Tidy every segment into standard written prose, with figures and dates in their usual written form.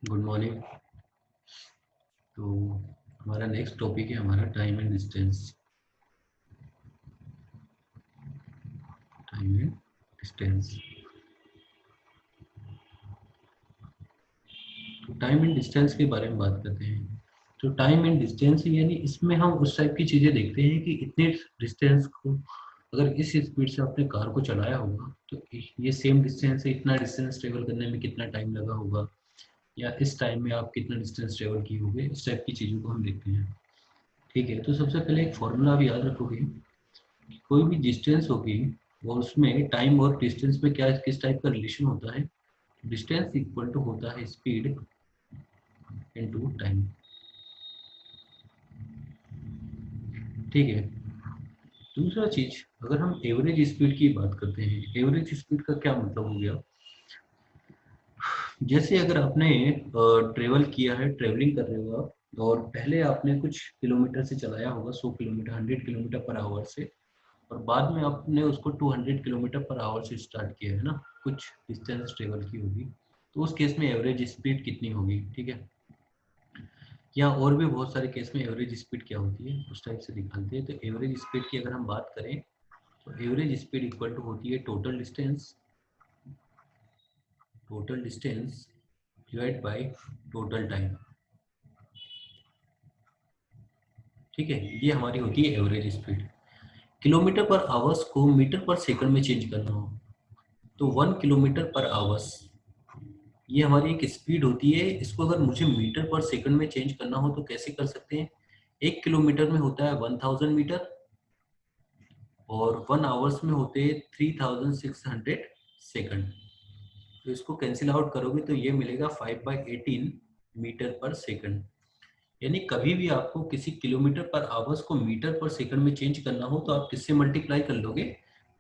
Good morning. तो हमारा next topic है हमारा time and distance. Time and distance. तो टाइम एंड डिस्टेंस के बारे में बात करते हैं। तो टाइम एंड डिस्टेंस यानी इसमें हम उस टाइप की चीज़ें देखते हैं कि इतने डिस्टेंस को अगर इस स्पीड से आपने कार को चलाया होगा तो ये सेम डिस्टेंस है, इतना डिस्टेंस ट्रेवल करने में कितना टाइम लगा होगा, या इस टाइम में आप कितना डिस्टेंस ट्रेवल किए होंगे। इस टाइप की चीज़ों को हम देखते हैं। ठीक है, तो सबसे पहले एक फॉर्मूला आप याद रखोगे। कोई भी डिस्टेंस होगी और उसमें टाइम और डिस्टेंस में क्या किस टाइप का रिलेशन होता है। डिस्टेंस इक्वल टू होता है स्पीड इनटू टाइम। ठीक है। दूसरा चीज, अगर हम एवरेज स्पीड की बात करते हैं, एवरेज स्पीड का क्या मतलब हो गया। जैसे अगर आपने ट्रेवल किया है, ट्रेवलिंग कर रहे हो आप, और पहले आपने कुछ किलोमीटर से चलाया होगा, 100 किलोमीटर, 100 किलोमीटर पर आवर से, और बाद में आपने उसको 200 किलोमीटर पर आवर से स्टार्ट किया है ना, कुछ डिस्टेंस ट्रेवल की होगी, तो उस केस में एवरेज स्पीड कितनी होगी। ठीक है। या और भी बहुत सारे केस में एवरेज स्पीड क्या होती है उस टाइप से दिखाते हैं। तो एवरेज स्पीड की अगर हम बात करें तो एवरेज स्पीड इक्वल टू होती है total distance divide by total time. ठीक है, ये हमारी होती है average speed. Kilometre per hours को मीटर पर सेकंड में चेंज करना हो तो 1 किलोमीटर पर आवर्स, ये हमारी एक स्पीड होती है। इसको अगर मुझे मीटर पर सेकंड में चेंज करना हो तो कैसे कर सकते हैं। 1 किलोमीटर में होता है 1000 मीटर, और 1 आवर्स में होते हैं 3600 सेकंड। तो इसको कैंसिल आउट करोगे तो ये मिलेगा 5/18 मीटर पर सेकंड। यानी कभी भी आपको किसी किलोमीटर पर आवर्स को मीटर पर सेकंड में चेंज करना हो तो आप किससे मल्टीप्लाई कर लोगे,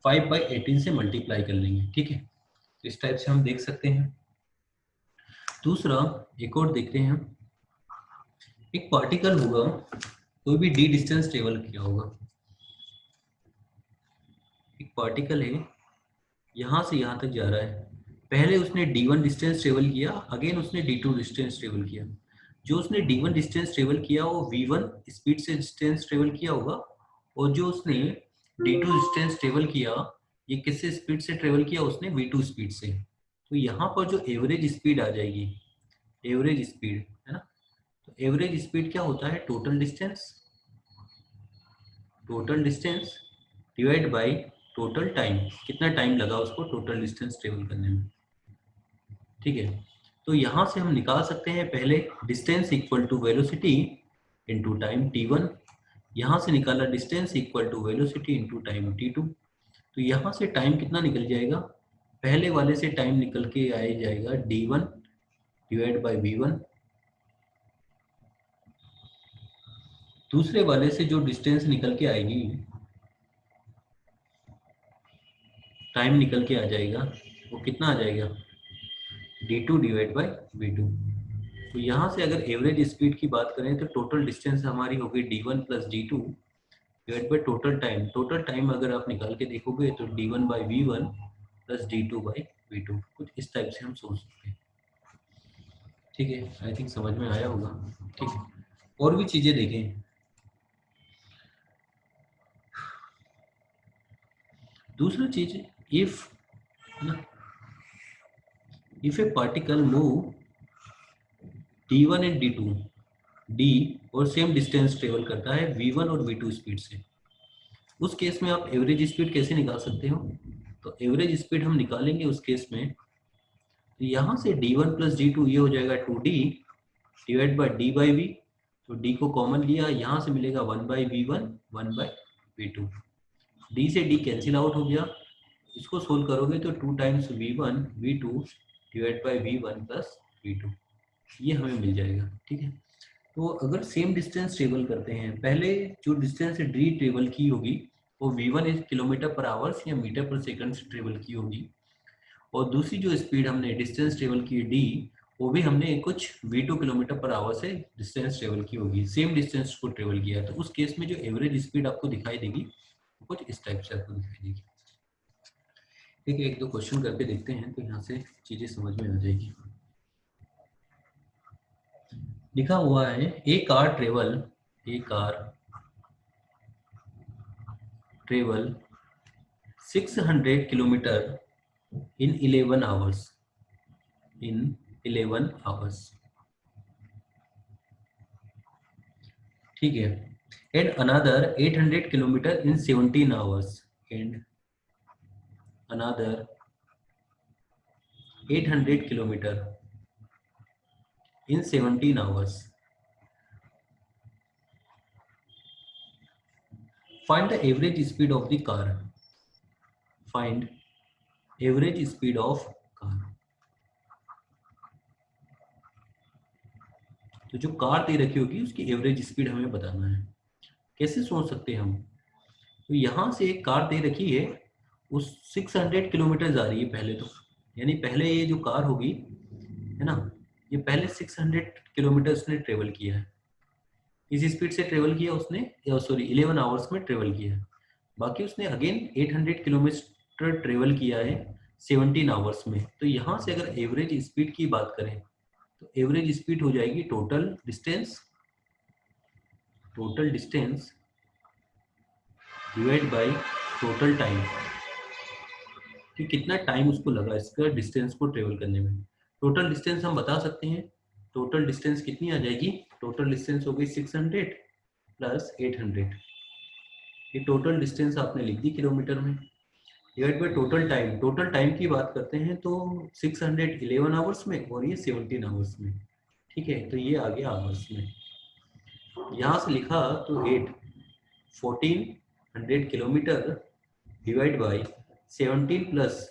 5/18 से मल्टीप्लाई कर लेंगे। ठीक है, तो इस टाइप से हम देख सकते हैं। दूसरा, एक और देखते हैं हम। एक पार्टिकल होगा, कोई भी डी डिस्टेंस ट्रेवल किया होगा। एक पार्टिकल है, यहाँ से यहाँ तक जा रहा है। पहले उसने d1 डिस्टेंस ट्रेवल किया, अगेन उसने d2 डिस्टेंस ट्रेवल किया। जो उसने d1 डिस्टेंस ट्रेवल किया वो v1 स्पीड से डिस्टेंस ट्रेवल किया होगा, और जो उसने d2 डिस्टेंस ट्रेवल किया, ये किससे स्पीड से ट्रेवल किया, उसने v2 स्पीड से। तो यहाँ पर जो एवरेज स्पीड आ जाएगी, एवरेज स्पीड है ना, तो एवरेज स्पीड क्या होता है, total distance divide by total time, कितना टाइम लगा उसको टोटल डिस्टेंस ट्रेवल करने में। ठीक है, तो यहाँ से हम निकाल सकते हैं पहले distance equal to velocity into time t1। यहाँ से निकाला distance equal to velocity into time t2। तो यहाँ से टाइम कितना निकल जाएगा, पहले वाले से टाइम निकल के आ जाएगा d1 डिवाइड बाई v1। दूसरे वाले से जो डिस्टेंस निकल के आएगी, टाइम निकल के आ जाएगा, वो कितना आ जाएगा, d2 डिवाइड बाई v2। तो यहाँ से अगर एवरेज स्पीड की बात करें तो टोटल डिस्टेंस हमारी होगी d1 plus d2 divide by total time. Total time अगर आप निकाल के देखोगे तो d1 by v1 plus d2 by v2, कुछ इस टाइप से हम सोच सकते हैं। ठीक है, आई थिंक समझ में आया होगा। ठीक है, और भी चीजें देखें। दूसरा चीज, if if A particle move d1 and d2, d और सेम डिस्टेंस ट्रेवल करता है v1 और v2 स्पीड से, उस केस में आप एवरेज स्पीड कैसे निकाल सकते हो। तो एवरेज स्पीड हम निकालेंगे उस केस में, तो यहाँ से d1 प्लस d2 ये हो जाएगा 2d divide by D by V. तो d को कॉमन लिया, यहाँ से मिलेगा 1/v1 1/v2। d से d कैंसिल आउट हो गया। इसको सोल्व करोगे तो 2 times v1 v2 divide by v1 plus v2, ये हमें मिल जाएगा। ठीक है, तो अगर सेम डिस्टेंस ट्रेवल करते हैं, पहले जो डिस्टेंस डी ट्रेवल की होगी वो v1 किलोमीटर पर आवर्स या मीटर पर सेकंड से ट्रेवल की होगी, और दूसरी जो स्पीड हमने डिस्टेंस ट्रेवल की डी, वो भी हमने कुछ v2 किलोमीटर पर आवर से डिस्टेंस ट्रेवल की होगी, सेम डिस्टेंस को ट्रेवल किया। तो उस केस में जो एवरेज स्पीड आपको दिखाई देगी कुछ इस टाइप से आपको दिखाई देगी। ठीक है, एक दो क्वेश्चन करके देखते हैं तो यहाँ से चीजें समझ में आ जाएगी। लिखा हुआ है a car travel 600 kilometre in 11 hours ठीक है, and another 800 kilometre in 17 hours and another 800 kilometre in 17 hours. Find the average speed of the car. Find average speed of car. तो जो कार दे रखी होगी उसकी एवरेज स्पीड हमें बताना है। कैसे सोच सकते हैं हम? तो यहाँ से एक कार दे रखी है, उस 600 किलोमीटर जा रही है पहले तो, यानी पहले ये जो कार होगी है ना, ये पहले 600 किलोमीटर उसने ट्रेवल किया है, इस स्पीड से ट्रेवल किया उसने, सॉरी 11 आवर्स में ट्रेवल किया है। बाकी उसने अगेन 800 किलोमीटर ट्रेवल किया है 17 आवर्स में। तो यहाँ से अगर एवरेज स्पीड की बात करें तो एवरेज स्पीड हो जाएगी total distance divide by total time, कि कितना टाइम उसको लगा इसका डिस्टेंस को ट्रेवल करने में। टोटल डिस्टेंस हम बता सकते हैं, टोटल डिस्टेंस कितनी आ जाएगी, टोटल डिस्टेंस हो गई 600 प्लस 800, ये टोटल डिस्टेंस आपने लिख दी किलोमीटर में, डिवाइड बाय टोटल टाइम की बात करते हैं तो 611 आवर्स में और ये 17 आवर्स में, ठीक है, तो ये आ गया आवर्स में। यहाँ से लिखा तो 1400 kilometre divide by 17 plus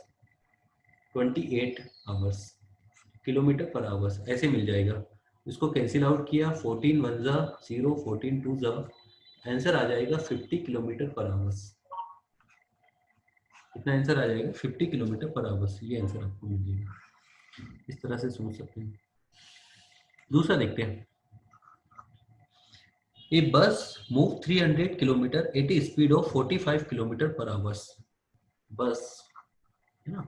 28 hours, kilometre per hours ऐसे मिल जाएगा। इसको कैंसिल आउट किया, 14 1 जा 0, 14 2 जा, आंसर आ जाएगा 50 किलोमीटर पर आवर्स। कितना आंसर आ जाएगा, 50 किलोमीटर पर आवर्स, ये आंसर आपको मिल जाएगा। इस तरह से सोच सकते हैं। दूसरा देखते हैं, a bus move 300 kilometre at a speed of 45 kilometre per hours. Bus है ना,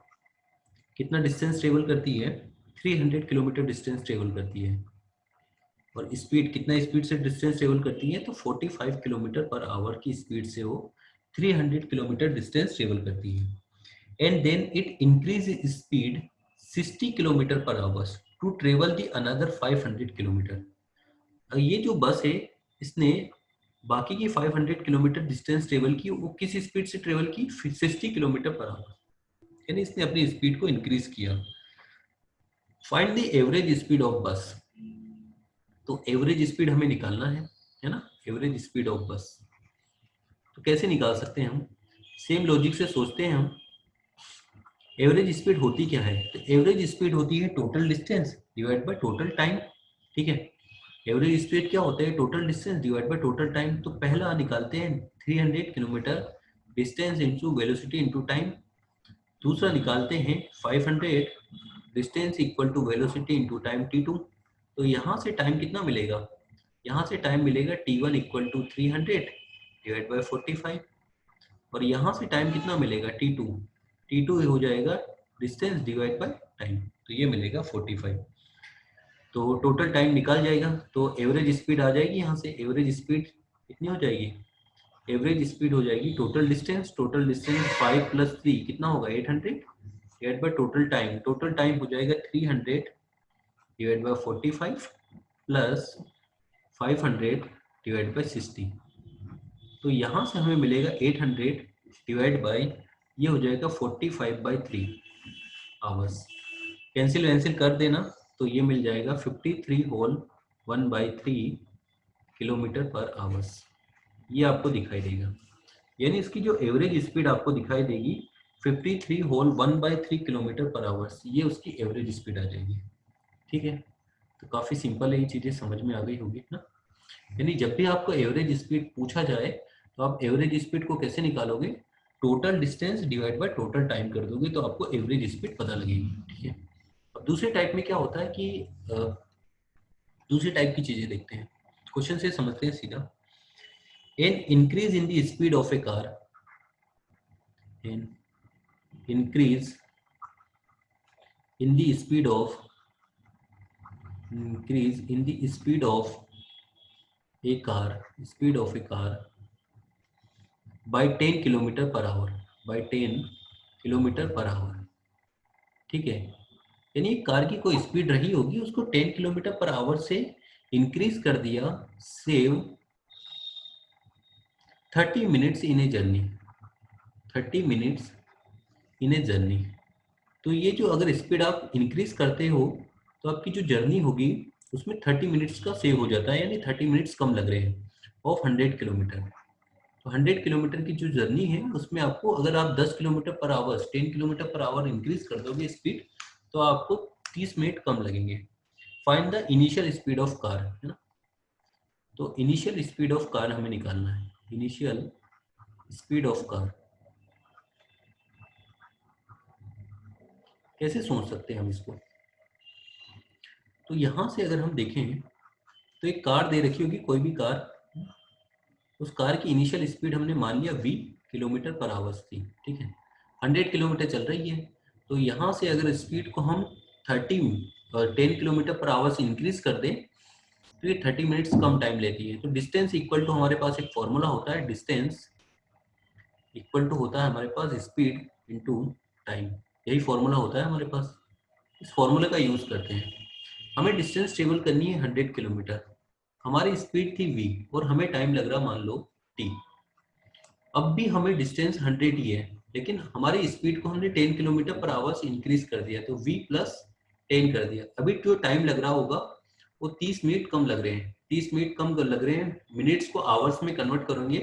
कितना डिस्टेंस ट्रेवल करती है, 300 किलोमीटर डिस्टेंस ट्रेवल करती है, और स्पीड कितना स्पीड से डिस्टेंस ट्रेवल करती है, तो 45 किलोमीटर पर आवर की स्पीड से वो 300 किलोमीटर डिस्टेंस ट्रेवल करती है। And then it increase speed 60 kilometre per hour to travel the another 500 kilometre. ये जो बस है इसने बाकी की 500 किलोमीटर डिस्टेंस ट्रेवल की, वो किस स्पीड से ट्रेवल की, 60 किलोमीटर पर आवर, यानी इसने अपनी स्पीड को इंक्रीज किया। Find the average speed of बस, तो एवरेज स्पीड हमें निकालना है ना, एवरेज स्पीड ऑफ बस। तो कैसे निकाल सकते हैं हम, सेम लॉजिक से सोचते हैं हम। एवरेज स्पीड होती क्या है, तो एवरेज स्पीड होती है total distance divide by total time, ठीक है। एवरेज स्पीड क्या होता है, total distance divide by total time. तो पहला निकालते हैं 300 kilometre distance into velocity into time, दूसरा निकालते हैं 500 distance equal to velocity into time t2। तो यहाँ से टाइम कितना मिलेगा, यहाँ से टाइम मिलेगा t1 equal to 300 divide by 45, और यहाँ से टाइम कितना मिलेगा t2 हो जाएगा डिस्टेंस डिवाइड बाय टाइम, तो ये मिलेगा 45। तो टोटल टाइम निकाल जाएगा, तो एवरेज स्पीड आ जाएगी, यहाँ से एवरेज स्पीड कितनी हो जाएगी, एवरेज स्पीड हो जाएगी टोटल डिस्टेंस 5 प्लस 3 कितना होगा 800 डिवाइड बाय टोटल टाइम हो जाएगा 300 divide by 45 plus 500 divide by 60। तो यहाँ से हमें मिलेगा 800 डिवाइड बाय, ये हो जाएगा 45/3 आवर्स, कैंसिल कर देना, तो ये मिल जाएगा 53 होल 1/3 किलोमीटर पर आवर्स, ये आपको दिखाई देगा। यानी इसकी जो एवरेज स्पीड आपको दिखाई देगी 53 होल 1/3 किलोमीटर पर आवर्स, ये उसकी एवरेज स्पीड आ जाएगी, ठीक है। तो काफ़ी सिंपल है, ये चीज़ें समझ में आ गई होगी ना। यानी जब भी आपको एवरेज स्पीड पूछा जाए तो आप एवरेज स्पीड को कैसे निकालोगे, total distance divide by total time कर दोगे तो आपको एवरेज स्पीड पता लगेगी, ठीक है। अब दूसरे टाइप में क्या होता है कि दूसरी टाइप की चीज़ें देखते हैं, क्वेश्चन से समझते हैं सीधा। An increase in the speed of a car, an increase in the speed of increase in the speed of a car by 10 kilometre per our, by 10 kilometre per our. ठीक है, यानी कार की कोई speed रही होगी, उसको 10 kilometre per our से increase कर दिया, save 30 minutes in a journey, 30 minutes in a journey. तो ये जो अगर स्पीड आप इंक्रीज करते हो तो आपकी जो जर्नी होगी उसमें 30 मिनट्स का सेव हो जाता है, यानी 30 मिनट्स कम लग रहे हैं ऑफ 100 किलोमीटर। तो 100 किलोमीटर की जो जर्नी है उसमें आपको अगर आप 10 kilometre per our 10 kilometre per our increase कर दोगे स्पीड, तो आपको 30 मिनट कम लगेंगे। Find the initial speed of car, है ना। तो इनिशियल स्पीड ऑफ कार हमें निकालना है, इनिशियल स्पीड ऑफ कार। कैसे सोच सकते हैं हम इसको? तो यहां से अगर हम देखें तो एक कार दे रखी होगी, कोई भी कार, उस कार की इनिशियल स्पीड हमने मान लिया 20 किलोमीटर पर आवर थी। ठीक है, 100 किलोमीटर चल रही है, तो यहाँ से अगर स्पीड को हम 10 किलोमीटर पर आवर से इंक्रीज कर दें तो ये 30 मिनट्स कम टाइम लेती है। तो डिस्टेंस इक्वल टू हमारे पास एक फॉर्मूला होता है, डिस्टेंस इक्वल टू होता है हमारे पास स्पीड इनटू टाइम, यही फॉर्मूला होता है हमारे पास। इस फॉर्मूले का यूज करते हैं। हमें डिस्टेंस ट्रेवल करनी है 100 किलोमीटर, हमारी स्पीड थी v और हमें टाइम लग रहा मान लो t। अब भी हमें डिस्टेंस 100 ही है, लेकिन हमारी स्पीड को हमने 10 किलोमीटर पर आवर से इंक्रीज कर दिया, तो v प्लस 10 कर दिया। अभी जो टाइम लग रहा होगा वो 30 मिनट कम लग रहे हैं, 30 मिनट कम लग रहे हैं। मिनट्स को आवर्स में कन्वर्ट करेंगे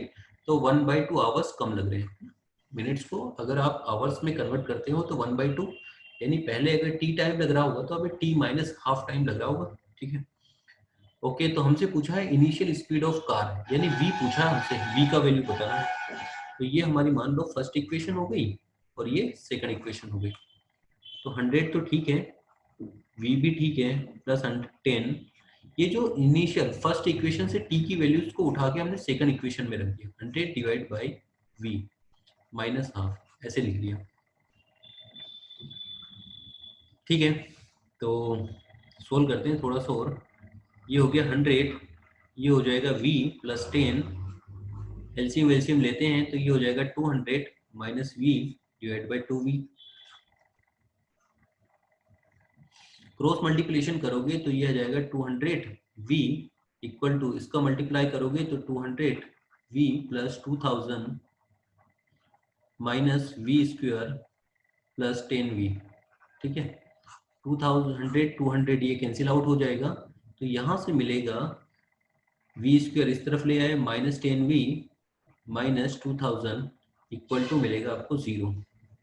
तो 1/2 आवर्स कम लग रहे हैं। मिनट्स को अगर आप आवर्स में कन्वर्ट करते हो तो 1/2, यानी पहले अगर टी टाइम लग रहा होगा तो अभी टी माइनस हाफ टाइम लग रहा होगा। ठीक है, ओके। तो हमसे पूछा है इनिशियल स्पीड ऑफ कार, यानी v पूछा है हमसे, v का वैल्यू बताना है। तो ये हमारी मान लो फर्स्ट इक्वेशन हो गई और ये सेकंड इक्वेशन हो गई। तो 100 तो ठीक है, v भी ठीक है, प्लस 10। ये जो इनिशियल फर्स्ट इक्वेशन से t की वैल्यूज को उठा के हमने सेकंड इक्वेशन में रख दिया, 100 divide by v minus half, ऐसे लिख दिया। ठीक है, तो सोल्व करते हैं थोड़ा सा और। ये हो गया 100, ये हो जाएगा v प्लस 10, एलसीएम एलसीएम लेते हैं तो ये हो जाएगा 200 minus v divide by 2v। Cross multiplication करोगे तो ये आ जाएगा 200v इक्वल टू, इसका मल्टीप्लाई करोगे तो 200v plus 2000 minus v square plus 10v। ठीक है, 2000 200 ये कैंसिल आउट हो जाएगा, तो यहाँ से मिलेगा v स्क्वायर इस तरफ ले आए minus 10v minus 2000 equal to मिलेगा आपको 0।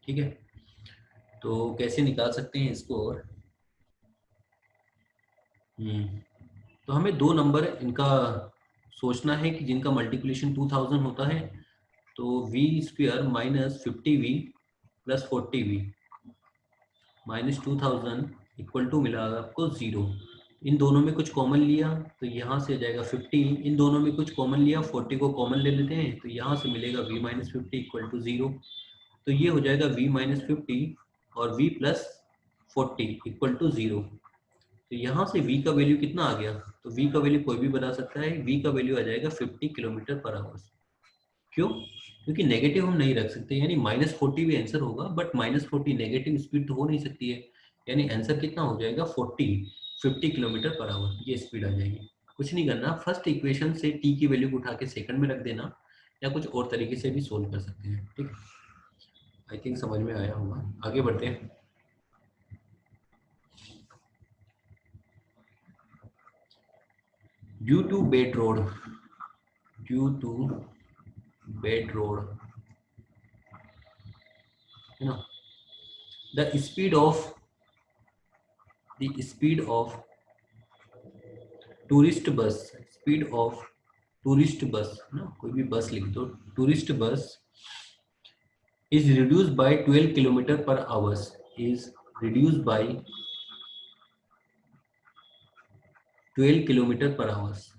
ठीक है, तो कैसे निकाल सकते हैं इसको? और तो हमें दो नंबर इनका सोचना है कि जिनका मल्टीप्लिकेशन 2000 होता है, तो v square minus 50v plus 40v minus 2000 equal to मिला आपको 0। इन दोनों में कुछ कॉमन लिया तो यहाँ से आ जाएगा 50, इन दोनों में कुछ कॉमन लिया 40 को कॉमन ले लेते हैं तो यहाँ से मिलेगा v माइनस 50 इक्वल टू 0। तो ये हो जाएगा v माइनस 50 और v प्लस 40 इक्वल टू 0। तो यहाँ से v का वैल्यू कितना आ गया? तो v का वैल्यू कोई भी बता सकता है, v का वैल्यू आ जाएगा 50 किलोमीटर पर आवर। क्यों? क्योंकि नेगेटिव हम नहीं रख सकते, यानी -40 भी आंसर होगा, बट -40 नेगेटिव स्पीड तो हो नहीं सकती है, यानी आंसर कितना हो जाएगा 50 किलोमीटर पर आवर, ये स्पीड आ जाएगी। कुछ नहीं करना, फर्स्ट इक्वेशन से टी की वैल्यू को उठा के सेकंड में रख देना, या कुछ और तरीके से भी सोल्व कर सकते हैं। ठीक है, आई थिंक समझ में आया होगा। आगे बढ़ते हैं। Due to bad road, due to bad road, है ना, the speed of tourist bus, speed of tourist bus ना, कोई भी बस लिख दो, tourist bus is reduce by 12 kilometre per hours, is reduce by 12 kilometre per hours,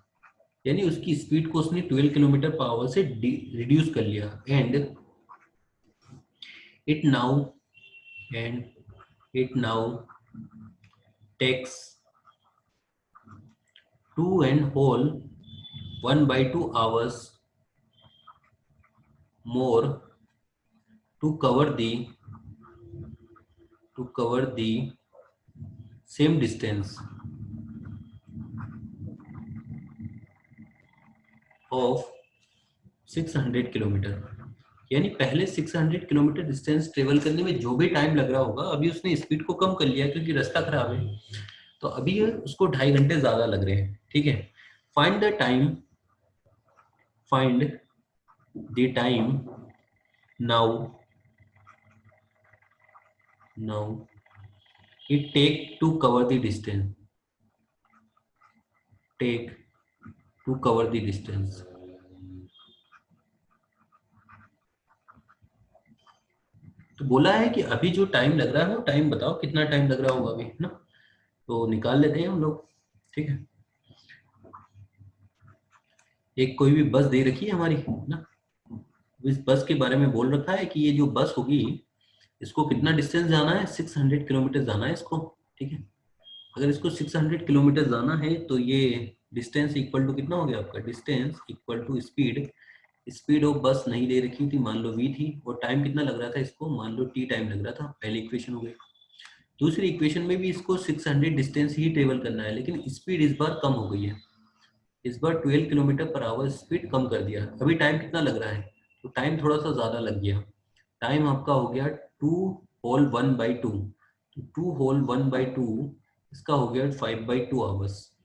यानी उसकी speed को उसने 12 किलोमीटर पर आवर से रिड्यूस कर लिया। And it now and it now takes 2.1/2 hours more to cover the same distance of 600 kilometre. यानी पहले 600 kilometre distance travel करने में जो भी टाइम लग रहा होगा, अभी उसने स्पीड को कम कर लिया क्योंकि रास्ता खराब है, तो अभी उसको 2.5 घंटे ज्यादा लग रहे हैं। ठीक है, find the time now it take to cover the distance तो बोला है कि अभी जो टाइम लग रहा है वो टाइम बताओ, कितना टाइम लग रहा होगा अभी, है ना। तो निकाल लेते हैं हम लोग। ठीक है, एक कोई भी बस दे रखी है हमारी, है ना। इस बस के बारे में बोल रखा है कि ये जो बस होगी इसको कितना डिस्टेंस जाना है, 600 किलोमीटर जाना है इसको। ठीक है, अगर इसको 600 किलोमीटर जाना है तो ये डिस्टेंस इक्वल टू कितना हो गया आपका, distance equal to speed of bus नहीं दे रखी थी, मान लो v थी, और टाइम कितना लग रहा था इसको, मान लो t टाइम लग रहा था। पहली इक्वेशन हो गई। दूसरी इक्वेशन में भी इसको 600 डिस्टेंस ही ट्रेवल करना है, लेकिन स्पीड इस बार कम हो गई है। इस बार 12 किलोमीटर पर आवर स्पीड कम कर दिया। अभी टाइम कितना लग रहा है, तो टाइम थोड़ा सा ज़्यादा लग गया। टाइम आपका हो गया 2 होल 1/2, तो 2 होल 1/2 इसका हो गया 5/2 आवर्स।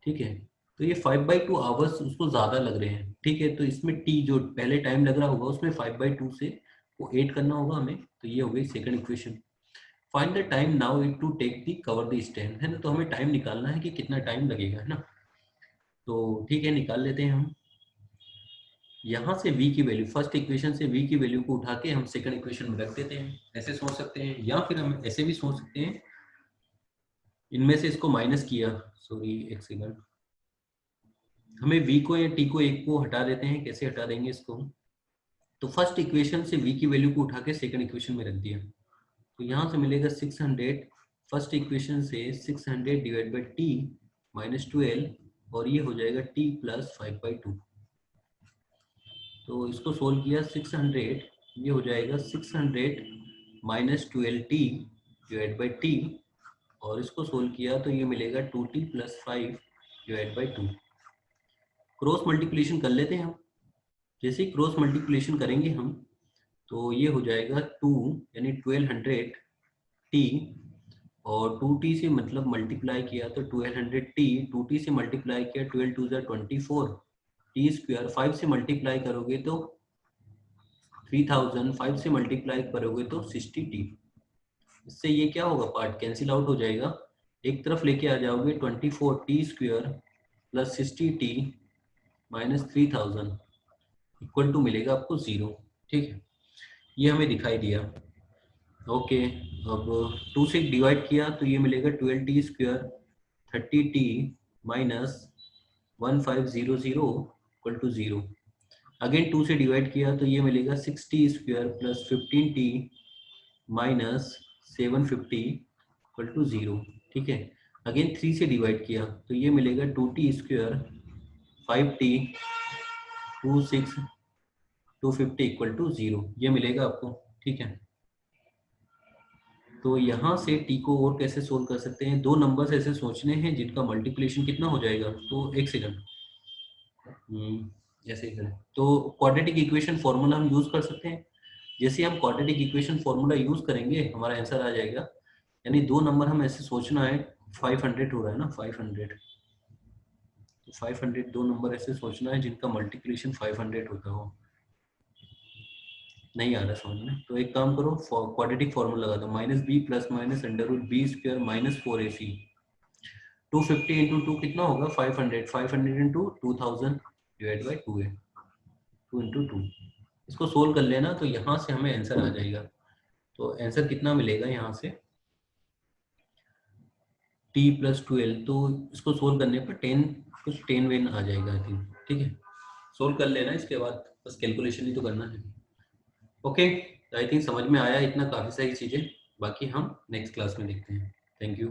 ठीक है, तो ये 5/2 आवर्स उसको ज़्यादा लग रहे हैं। ठीक है, तो इसमें टी जो पहले टाइम लग रहा होगा उसमें 5/2 से वो 8 करना होगा हमें, तो ये हो गई second equation. Find the time now it to take the cover the stand, है ना। तो हमें टाइम निकालना है कि कितना टाइम लगेगा, है ना। तो ठीक है, निकाल लेते हैं हम। यहाँ से v की वैल्यू, फर्स्ट इक्वेशन से v की वैल्यू को उठा के हम सेकंड इक्वेशन में रख देते हैं। ऐसे सोच सकते हैं, या फिर हम ऐसे भी सोच सकते हैं, इनमें से इसको माइनस किया, सॉरी एक सेकंड, हमें v को या t को एक को हटा देते हैं। कैसे हटा देंगे इसको, तो फर्स्ट इक्वेशन से v की वैल्यू को उठा के सेकंड इक्वेशन में रख दिया, तो यहाँ से मिलेगा 600, फर्स्ट इक्वेशन से 600 डिवाइड बाई टी माइनस 12, और ये हो जाएगा t प्लस 5/2। तो इसको सोल्व किया 600, ये हो जाएगा 600 minus 12t divide by T, और इसको सोल्व किया तो ये मिलेगा 2t plus 5 divide by 2। Cross multiplication कर लेते हैं हम। जैसे ही क्रॉस मल्टीप्लिकेशन करेंगे हम तो ये हो जाएगा 2 यानी 1200t, और 2t से मतलब मल्टीप्लाई किया तो 1200t, 2t से मल्टीप्लाई किया 12 2 24, टी स्क्वायर 5 से मल्टीप्लाई करोगे तो 3000, 5 से मल्टीप्लाई करोगे तो 60t। इससे ये क्या होगा, पार्ट कैंसिल आउट हो जाएगा, एक तरफ लेके आ जाओगे 24t square plus 60t minus 3000 equal to मिलेगा आपको 0। ठीक है, ये हमें दिखाई दिया। ओके, अब 2 से डिवाइड किया तो ये मिलेगा 12t square 30t minus 1500 equal to 0। Again 2 से डिवाइड किया तो ये मिलेगा 6t square plus 15t minus 750 equal to 0। ठीक है, अगेन 3 से डिवाइड किया तो ये मिलेगा 2t square 5t 26 250 equal to 0, ये मिलेगा आपको। ठीक है, तो यहाँ से t को और कैसे सोल्व कर सकते हैं, दो नंबर्स ऐसे सोचने हैं जिनका मल्टीप्लिकेशन कितना हो जाएगा, तो एक सेकंड, ऐसे ही करें तो क्वाड्रेटिक इक्वेशन फॉर्मूला हम यूज कर सकते हैं। जैसे हम क्वाड्रेटिक इक्वेशन फॉर्मूला यूज करेंगे हमारा आंसर आ जाएगा। यानी दो नंबर हम ऐसे सोचना है, 500 हो रहा है ना, 500, तो 500 दो नंबर ऐसे सोचना है जिनका मल्टीप्लिकेशन 500 होता हो। नहीं आ रहा समझ में, तो एक काम करो, क्वाड्रेटिक फॉर्मूला लगा दो, minus B plus minus under root B square minus 4ac। 250 into 2 कितना होगा, 500, 500 इंटू 2000 डिवाइड बाई 2 है, 2 इंटू 2। इसको सोल्व कर लेना तो यहाँ से हमें आंसर आ जाएगा। तो आंसर कितना मिलेगा यहाँ से, t प्लस 12, तो इसको सोल्व करने पर 10 कुछ 10 वेन आ जाएगा आई थिंक। ठीक है, सोल्व कर लेना, इसके बाद बस कैलकुलेशन ही तो करना है। ओके, आई थिंक समझ में आया इतना, काफ़ी सारी चीज़ें, बाकी हम नेक्स्ट क्लास में देखते हैं। Thank you.